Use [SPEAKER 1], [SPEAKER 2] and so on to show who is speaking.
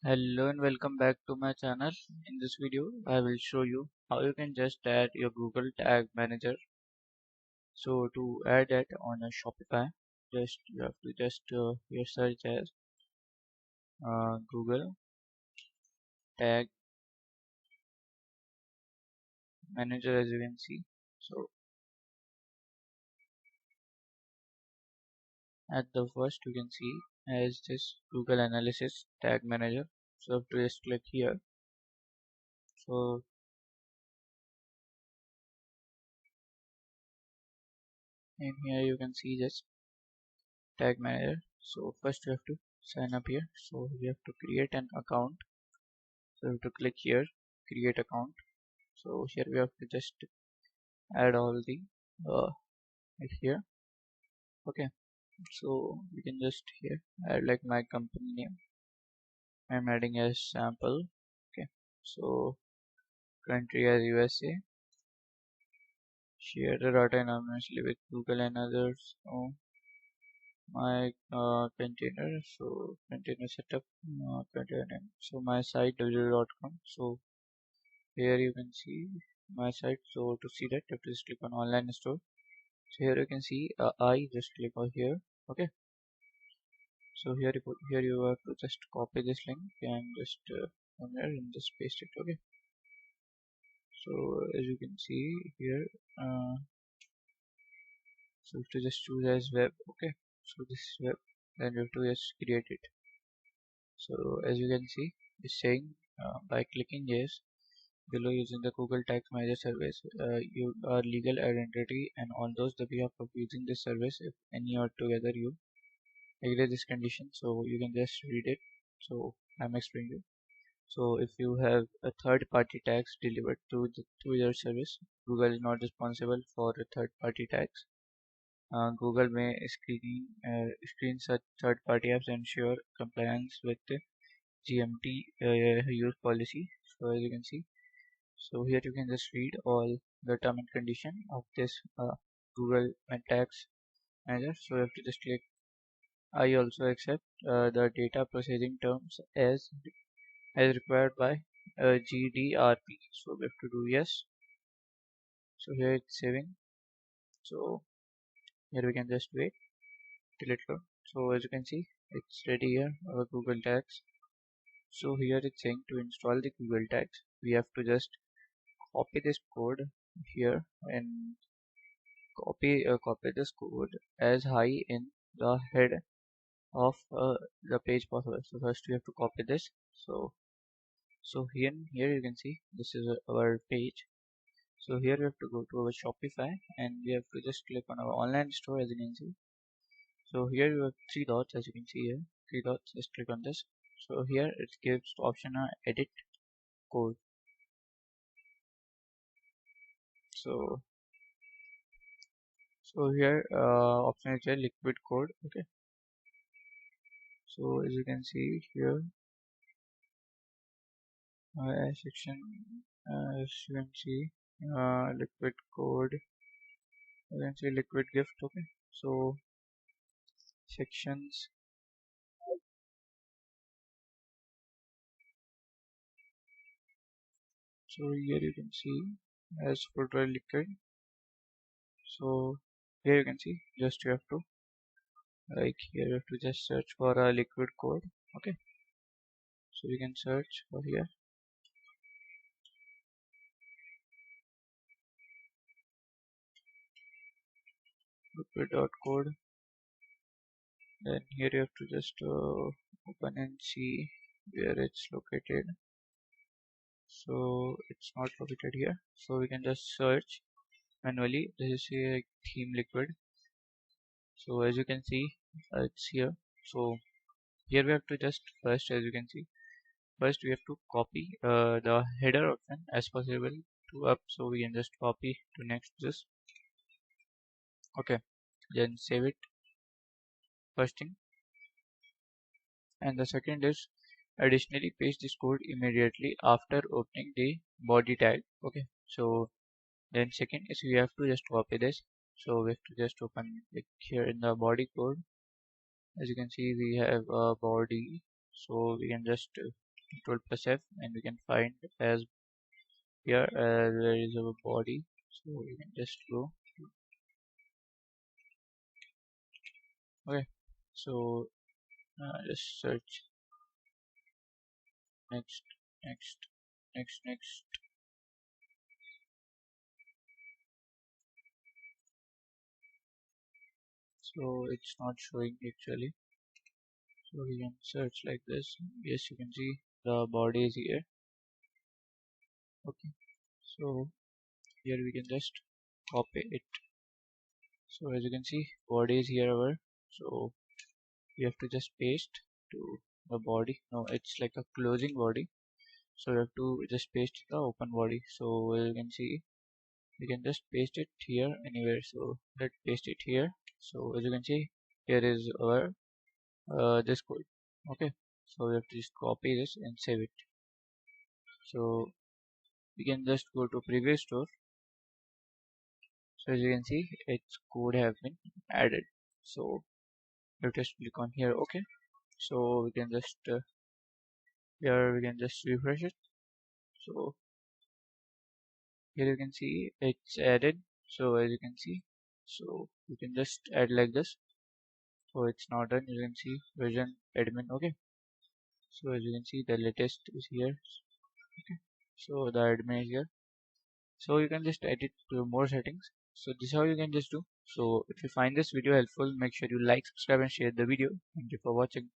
[SPEAKER 1] Hello and welcome back to my channel. In this video, I will show you how you can just add your Google Tag Manager. So to add that on a Shopify, just you have to just here search as Google Tag Manager as you can see. So at the first you can see as this Google Analytics Tag Manager. So you have to just click here. So in here you can see this Tag Manager. So first you have to sign up here. So you have to create an account. So you have to click here, create account. So here we have to just add all the uh, here. Okay, so we can just here add like my company name. I'm adding as sample. Okay, so country as USA. Share the data anonymously with Google and others. So my container. So container setup. Container name. So my site www.com. So here you can see my site. So to see that, you have to just click on online store. So here you can see I just click on here. Okay, so here you have to just copy this link and just on here and just paste it. Okay, so as you can see here, so to just choose as web. Okay, so this is web, then you have to just create it. So as you can see, it's saying by clicking yes below using the Google Tax Manager service, you are legal identity and on those the behalf of using this service, if any or together you agree this condition. So you can just read it. So I'm explaining you. So if you have a third-party tax delivered through your service, Google is not responsible for the third-party tax. Google may screen such third-party apps and ensure compliance with the GMT use policy. So as you can see, so here you can just read all the term and condition of this Google Tax Manager. So you have to just click I also accept the data processing terms as required by GDRP. So we have to do yes. So here it's saving. So here we can just wait till it load. So as you can see, it's ready here, our Google Tags. So here it's saying to install the Google Tags. We have to just copy this code here and copy this code as high in the head of the page possible. So first we have to copy this. So here you can see this is our page. So here we have to go to our Shopify and we have to just click on our online store as you can see. So here you have three dots as you can see here. Three dots, just click on this. So here it gives the option edit code. So here option is here liquid code. Okay. So as you can see here section as you can see liquid code. You can see liquid gift. Okay. So sections. So here you can see as footwear liquid. So here you can see just you have to like here you have to just search for a liquid code. Okay, so you can search for here liquid dot code. Then here you have to just open and see where it's located. So it's not located here, so we can just search manually. This is a theme liquid. So as you can see it's here. So here we have to just first, as you can see, first we have to copy the header option as possible to up. So we can just copy to next this. Okay, then save it, first thing. And the second is additionally paste this code immediately after opening the body tag. Okay, so then second is we have to just copy this. So we have to just open it here in the body code. As you can see we have a body, so we can just Control plus F, and we can find as here where is our body. So we can just go. Okay, so just search next, next, next. So it's not showing actually. So we can search like this. Yes, you can see the body is here. Okay, so here we can just copy it. So as you can see, body is here over. So you have to just paste to the body. No, it's like a closing body. So you have to just paste the open body. So as you can see, we can just paste it here anywhere. So let's paste it here. So as you can see, here is our this code. Okay, so we have to just copy this and save it. So we can just go to previous store. So as you can see, its code have been added. So you just click on here. Okay, so we can just here we can just refresh it. So here you can see it's added. So as you can see, so you can just add like this. So it's not done. You can see version admin. Okay, so as you can see the latest is here. Okay, so the admin is here. So you can just edit to more settings. So this is how you can just do. So if you find this video helpful, make sure you like, subscribe and share the video. Thank you for watching.